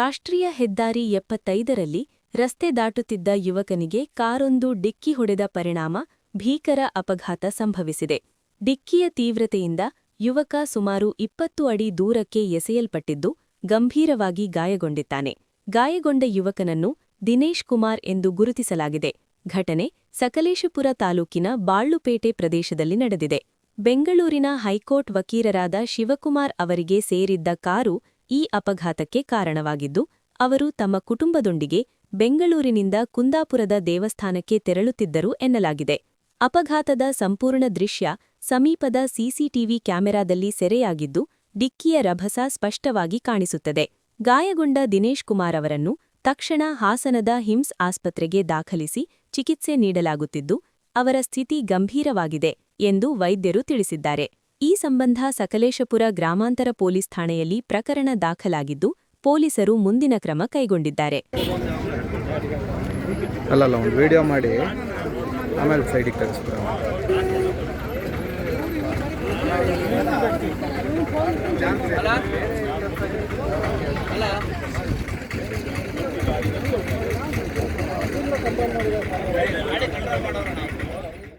ರಾಷ್ಟ್ರೀಯ ಹೆದ್ದಾರಿ 75ರಲ್ಲಿ ರಸ್ತೆ ದಾಟುತ್ತಿದ್ದ ಯುವಕನಿಗೆ ಕಾರೊಂದು ಡಿಕ್ಕಿ ಹೊಡೆದ ಪರಿಣಾಮ ಭೀಕರ ಅಪಘಾತ ಸಂಭವಿಸಿದೆ. ಡಿಕ್ಕಿಯ ತೀವ್ರತೆಯಿಂದ ಯುವಕ ಸುಮಾರು 20 ಅಡಿ ದೂರಕ್ಕೆ ಎಸೆಯಲ್ಪಟ್ಟಿದ್ದು ಗಂಭೀರವಾಗಿ ಗಾಯಗೊಂಡಿದ್ದಾನೆ. ಗಾಯಗೊಂಡ ಯುವಕನನ್ನು ದಿನೇಶ್ ಕುಮಾರ್ ಎಂದು ಗುರುತಿಸಲಾಗಿದೆ. ಘಟನೆ ಸಕಲೇಶಪುರ ತಾಲೂಕಿನ ಬಾಳ್ಳುಪೇಟೆ ಪ್ರದೇಶದಲ್ಲಿ ನಡೆದಿದೆ. ಬೆಂಗಳೂರಿನ ಹೈಕೋರ್ಟ್ ವಕೀಲರಾದ ಶಿವಕುಮಾರ್ ಅವರಿಗೆ ಸೇರಿದ್ದ ಕಾರು ಈ ಅಪಘಾತಕ್ಕೆ ಕಾರಣವಾಗಿದ್ದು, ಅವರು ತಮ್ಮ ಕುಟುಂಬದೊಂದಿಗೆ ಬೆಂಗಳೂರಿನಿಂದ ಕುಂದಾಪುರದ ದೇವಸ್ಥಾನಕ್ಕೆ ತೆರಳುತ್ತಿದ್ದರು ಎನ್ನಲಾಗಿದೆ. ಅಪಘಾತದ ಸಂಪೂರ್ಣ ದೃಶ್ಯ ಸಮೀಪದ ಸಿಸಿಟಿವಿ ಕ್ಯಾಮೆರಾದಲ್ಲಿ ಸೆರೆಯಾಗಿದ್ದು, ಡಿಕ್ಕಿಯ ರಭಸ ಸ್ಪಷ್ಟವಾಗಿ ಕಾಣಿಸುತ್ತದೆ. ಗಾಯಗೊಂಡ ದಿನೇಶ್ ಕುಮಾರ್ ಅವರನ್ನು ತಕ್ಷಣ ಹಾಸನದ ಹಿಮ್ಸ್ ಆಸ್ಪತ್ರೆಗೆ ದಾಖಲಿಸಿ ಚಿಕಿತ್ಸೆ ನೀಡಲಾಗುತ್ತಿದ್ದು, ಅವರ ಸ್ಥಿತಿ ಗಂಭೀರವಾಗಿದೆ ಎಂದು ವೈದ್ಯರು ತಿಳಿಸಿದ್ದಾರೆ. ಈ ಸಂಬಂಧ ಸಕಲೇಶಪುರ ಗ್ರಾಮಾಂತರ ಪೊಲೀಸ್ ಠಾಣೆಯಲ್ಲಿ ಪ್ರಕರಣ ದಾಖಲಾಗಿದ್ದು, ಪೊಲೀಸರು ಮುಂದಿನ ಕ್ರಮ ಕೈಗೊಂಡಿದ್ದಾರೆ. ಒಂದು ವಿಡಿಯೋ ಮಾಡಿ ಆಮೇಲೆ ಸೈಡಿಗೆ ತೆಗೆಸ್ಬಿಡೋಣ. ಕಂಟ್ರೋಲ್